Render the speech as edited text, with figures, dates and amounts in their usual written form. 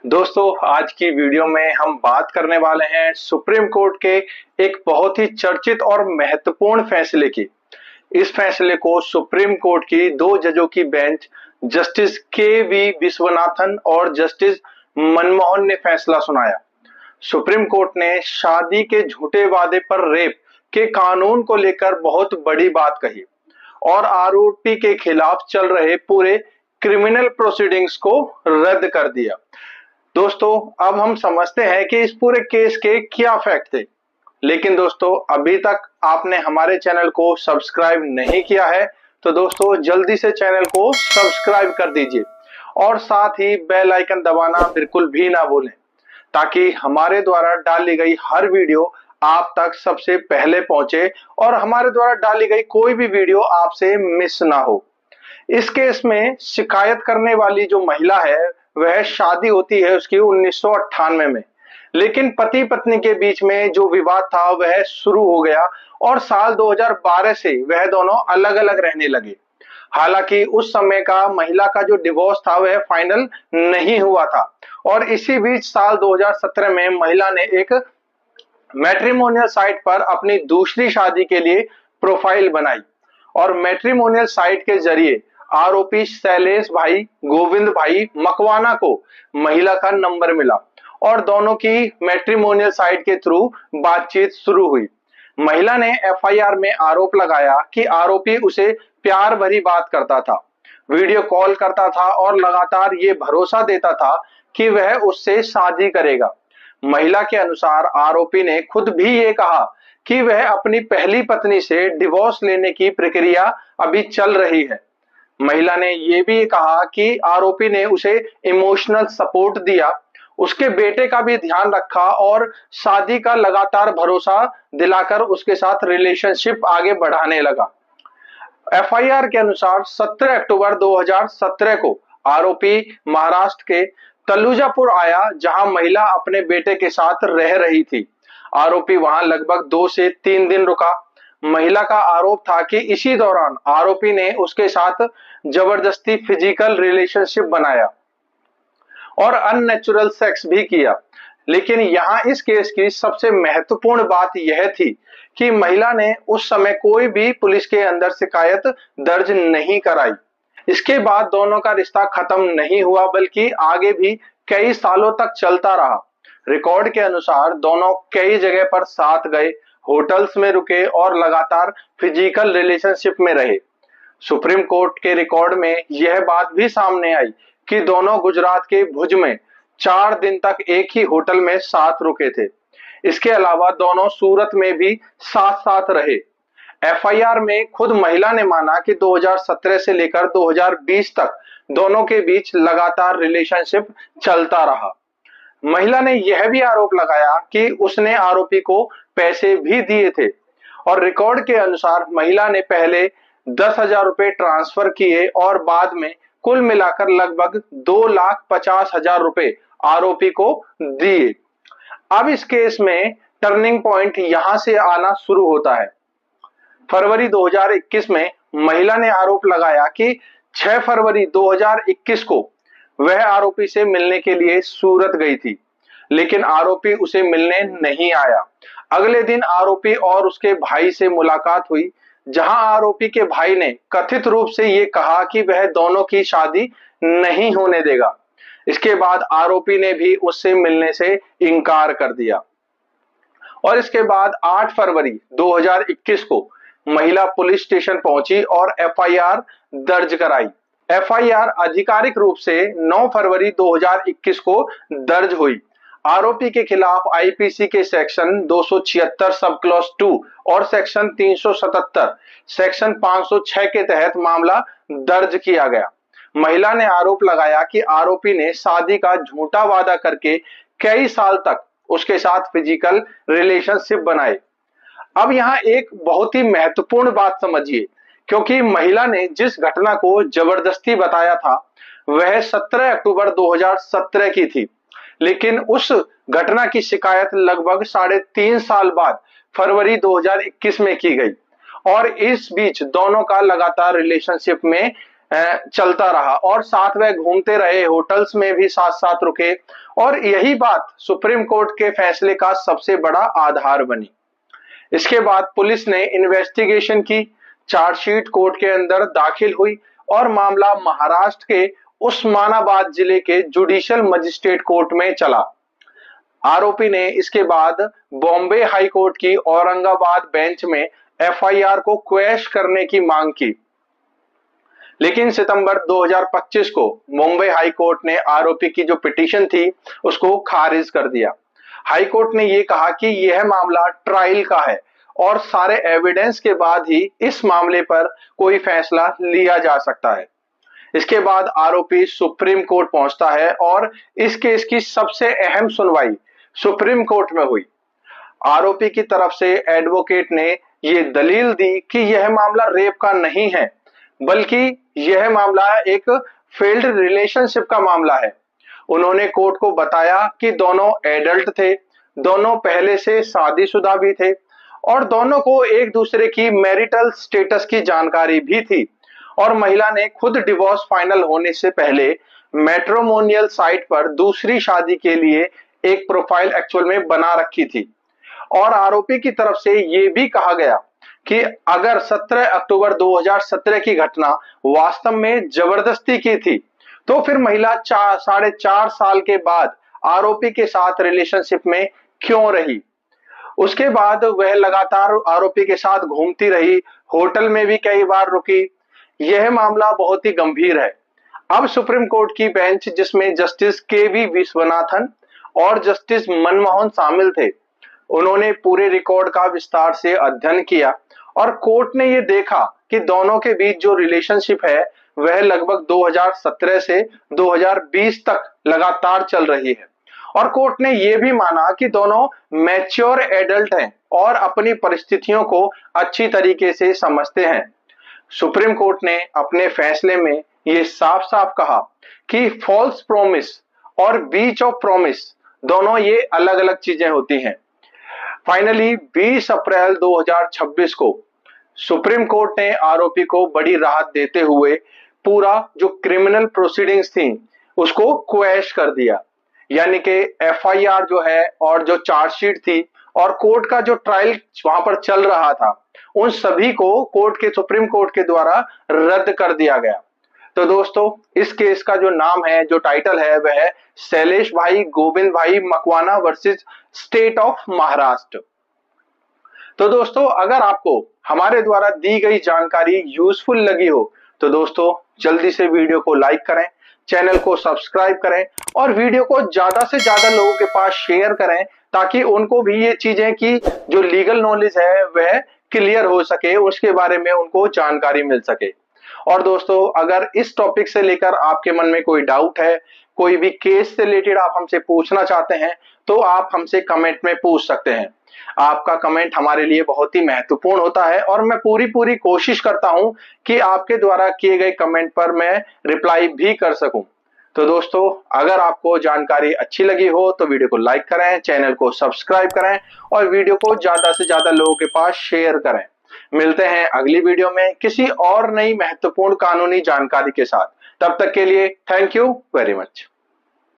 दोस्तों, आज की वीडियो में हम बात करने वाले हैं सुप्रीम कोर्ट के एक बहुत ही चर्चित और महत्वपूर्ण फैसले की। इस फैसले को सुप्रीम कोर्ट की दो जजों की बेंच जस्टिस के वी विश्वनाथन और जस्टिस मनमोहन ने फैसला सुनाया। सुप्रीम कोर्ट ने शादी के झूठे वादे पर रेप के कानून को लेकर बहुत बड़ी बात कही और आरोपी के खिलाफ चल रहे पूरे क्रिमिनल प्रोसीडिंग्स को रद्द कर दिया। दोस्तों, अब हम समझते हैं कि इस पूरे केस के क्या फैक्ट थे। लेकिन दोस्तों, अभी तक आपने हमारे चैनल को सब्सक्राइब नहीं किया है तो दोस्तों जल्दी से चैनल को सब्सक्राइब कर दीजिए और साथ ही बेल आइकन दबाना बिल्कुल भी ना भूलें, ताकि हमारे द्वारा डाली गई हर वीडियो आप तक सबसे पहले पहुंचे और हमारे द्वारा डाली गई कोई भी वीडियो आपसे मिस ना हो। इस केस में शिकायत करने वाली जो महिला है वह शादी होती है उसकी 1998 में, लेकिन पति पत्नी के बीच में जो विवाद था वह शुरू हो गया और साल 2012 से वह दोनों अलग अलग रहने लगे। हालांकि उस समय का महिला का जो डिवोर्स था वह फाइनल नहीं हुआ था और इसी बीच साल 2017 में महिला ने एक मैट्रिमोनियल साइट पर अपनी दूसरी शादी के लिए प्रोफाइल बनाई और मैट्रिमोनियल साइट के जरिए आरोपी शैलेश भाई गोविंद भाई मकवाना को महिला का नंबर मिला और दोनों की मैट्रिमोनियल साइट के थ्रू बातचीत शुरू हुई। महिला ने एफआईआर में आरोप लगाया कि आरोपी उसे प्यार भरी बात करता था, वीडियो कॉल करता था और लगातार ये भरोसा देता था कि वह उससे शादी करेगा। महिला के अनुसार आरोपी ने खुद भी ये कहा कि वह अपनी पहली पत्नी से डिवोर्स लेने की प्रक्रिया अभी चल रही है। महिला ने यह भी कहा कि आरोपी ने उसे इमोशनल सपोर्ट दिया, उसके बेटे का भी ध्यान रखा और शादी का लगातार भरोसा दिलाकर उसके साथ रिलेशनशिप आगे बढ़ाने लगा। एफआईआर के अनुसार 17 अक्टूबर 2017 को आरोपी महाराष्ट्र के तलुजापुर आया, जहां महिला अपने बेटे के साथ रह रही थी। आरोपी वहां लगभग 2 से 3 दिन रुका। महिला का आरोप था कि इसी दौरान आरोपी ने उसके साथ जबरदस्ती फिजिकल रिलेशनशिप बनाया और अननेचुरल सेक्स भी किया। लेकिन यहाँ इस केस की सबसे महत्वपूर्ण बात यह थी कि महिला ने उस समय कोई भी पुलिस के अंदर शिकायत दर्ज नहीं कराई। इसके बाद दोनों का रिश्ता खत्म नहीं हुआ बल्कि आगे भी कई सालों तक चलता रहा। रिकॉर्ड के अनुसार दोनों कई जगह पर साथ गए, होटल्स में रुके और लगातार फिजिकल रिलेशनशिप में रहे। सुप्रीम कोर्ट के रिकॉर्ड में यह बात भी सामने आई कि दोनों गुजरात के भुज में 4 दिन तक एक ही होटल में साथ रुके थे। इसके अलावा दोनों सूरत में भी साथ साथ रहे। एफआईआर में खुद महिला ने माना कि 2017 से लेकर 2020 तक दोनों के बीच लगातार रिलेशनशिप चलता रहा। महिला ने यह भी आरोप लगाया कि उसने आरोपी को पैसे भी दिए थे और रिकॉर्ड के अनुसार महिला ने पहले 10,000 रुपए ट्रांसफर किए और बाद में कुल मिलाकर लगभग 2,50,000 रुपए आरोपी को दिए। अब इस केस में टर्निंग पॉइंट यहां से आना शुरू होता है। फरवरी 2021 में महिला ने आरोप लगाया कि 6 फरवरी 2021 को वह आरोपी से मिलने के लिए सूरत गई थी, लेकिन आरोपी उसे मिलने नहीं आया। अगले दिन आरोपी और उसके भाई से मुलाकात हुई, जहां आरोपी के भाई ने कथित रूप से ये कहा कि वह दोनों की शादी नहीं होने देगा। इसके बाद आरोपी ने भी उससे मिलने से इनकार कर दिया और इसके बाद 8 फरवरी 2021 को महिला पुलिस स्टेशन पहुंची और एफआईआर दर्ज कराई। एफआईआर आधिकारिक रूप से 9 फरवरी 2021 को दर्ज हुई। आरोपी के खिलाफ आईपीसी के सेक्शन 276 सब क्लॉज 2 और सेक्शन 377 सेक्शन 506 के तहत मामला दर्ज किया गया। महिला ने आरोप लगाया कि आरोपी ने शादी का झूठा वादा करके कई साल तक उसके साथ फिजिकल रिलेशनशिप बनाए। अब यहाँ एक बहुत ही महत्वपूर्ण बात समझिए, क्योंकि महिला ने जिस घटना को जबरदस्ती बताया था वह 17 अक्टूबर 2017 की थी, लेकिन उस घटना की शिकायत लगभग 3.5 साल बाद फरवरी 2021 में की गई और इस बीच दोनों का लगातार रिलेशनशिप में चलता रहा और साथ वह घूमते रहे, होटल्स में भी साथ साथ रुके और यही बात सुप्रीम कोर्ट के फैसले का सबसे बड़ा आधार बनी। इसके बाद पुलिस ने इन्वेस्टिगेशन की, चार्जशीट कोर्ट के अंदर दाखिल हुई और मामला महाराष्ट्र के उस्मानाबाद जिले के जुडिशियल मजिस्ट्रेट कोर्ट में चला। आरोपी ने इसके बाद बॉम्बे हाई कोर्ट की औरंगाबाद बेंच में एफआईआर को क्वैश करने की मांग की, लेकिन सितंबर 2025 को मुंबई हाई कोर्ट ने आरोपी की जो पिटीशन थी उसको खारिज कर दिया। हाई कोर्ट ने यह कहा कि यह मामला ट्रायल का है और सारे एविडेंस के बाद ही इस मामले पर कोई फैसला लिया जा सकता है। इसके बाद आरोपी सुप्रीम कोर्ट पहुंचता है और इस केस की सबसे अहम सुनवाई सुप्रीम कोर्ट में हुई। आरोपी की तरफ से एडवोकेट ने यह दलील दी कि यह मामला रेप का नहीं है, बल्कि यह मामला एक फेल्ड रिलेशनशिप का मामला है। उन्होंने कोर्ट को बताया कि दोनों एडल्ट थे, दोनों पहले से शादीशुदा भी थे और दोनों को एक दूसरे की मैरिटल स्टेटस की जानकारी भी थी और महिला ने खुद डिवोर्स फाइनल होने से पहले मैट्रिमोनियल साइट पर दूसरी शादी के लिए एक प्रोफाइल एक्चुअल में बना रखी थी। और आरोपी की तरफ से यह भी कहा गया कि अगर 17 अक्टूबर 2017 की घटना वास्तव में जबरदस्ती की थी तो फिर महिला 4.5 साल के बाद आरोपी के साथ रिलेशनशिप में क्यों रही। उसके बाद वह लगातार आरोपी के साथ घूमती रही, होटल में भी कई बार रुकी। यह मामला बहुत ही गंभीर है। अब सुप्रीम कोर्ट की बेंच, जिसमें जस्टिस के.वी. विश्वनाथन और जस्टिस मनमोहन शामिल थे, उन्होंने पूरे रिकॉर्ड का विस्तार से अध्ययन किया और कोर्ट ने यह देखा कि दोनों के बीच जो रिलेशनशिप है वह लगभग 2017 से 2020 तक लगातार चल रही है और कोर्ट ने यह भी माना कि दोनों मैच्योर एडल्ट हैं और अपनी परिस्थितियों को अच्छी तरीके से समझते हैं। सुप्रीम कोर्ट ने अपने फैसले में यह साफ साफ कहा कि फॉल्स प्रॉमिस और ब्रीच ऑफ प्रॉमिस दोनों ये अलग अलग चीजें होती हैं। फाइनली 20 अप्रैल 2026 को सुप्रीम कोर्ट ने आरोपी को बड़ी राहत देते हुए पूरा जो क्रिमिनल प्रोसीडिंग्स थी उसको क्वैश कर दिया, यानी कि एफआईआर जो है और जो चार्जशीट थी और कोर्ट का जो ट्रायल वहां पर चल रहा था उन सभी को सुप्रीम कोर्ट के द्वारा रद्द कर दिया गया। तो दोस्तों, इस केस का जो नाम है, जो टाइटल है, वह है शैलेश भाई गोविंद भाई Makwana versus state of Maharashtra. तो दोस्तों, अगर आपको हमारे द्वारा दी गई जानकारी यूजफुल लगी हो तो दोस्तों जल्दी से वीडियो को लाइक करें, चैनल को सब्सक्राइब करें और वीडियो को ज्यादा से ज्यादा लोगों के पास शेयर करें ताकि उनको भी ये चीजें की जो लीगल नॉलेज है वह क्लियर हो सके, उसके बारे में उनको जानकारी मिल सके। और दोस्तों, अगर इस टॉपिक से लेकर आपके मन में कोई डाउट है, कोई भी केस से रिलेटेड आप हमसे पूछना चाहते हैं तो आप हमसे कमेंट में पूछ सकते हैं। आपका कमेंट हमारे लिए बहुत ही महत्वपूर्ण होता है और मैं पूरी कोशिश करता हूं कि आपके द्वारा किए गए कमेंट पर मैं रिप्लाई भी कर सकूं। तो दोस्तों, अगर आपको जानकारी अच्छी लगी हो तो वीडियो को लाइक करें, चैनल को सब्सक्राइब करें और वीडियो को ज्यादा से ज्यादा लोगों के पास शेयर करें। मिलते हैं अगली वीडियो में किसी और नई महत्वपूर्ण कानूनी जानकारी के साथ। तब तक के लिए थैंक यू वेरी मच।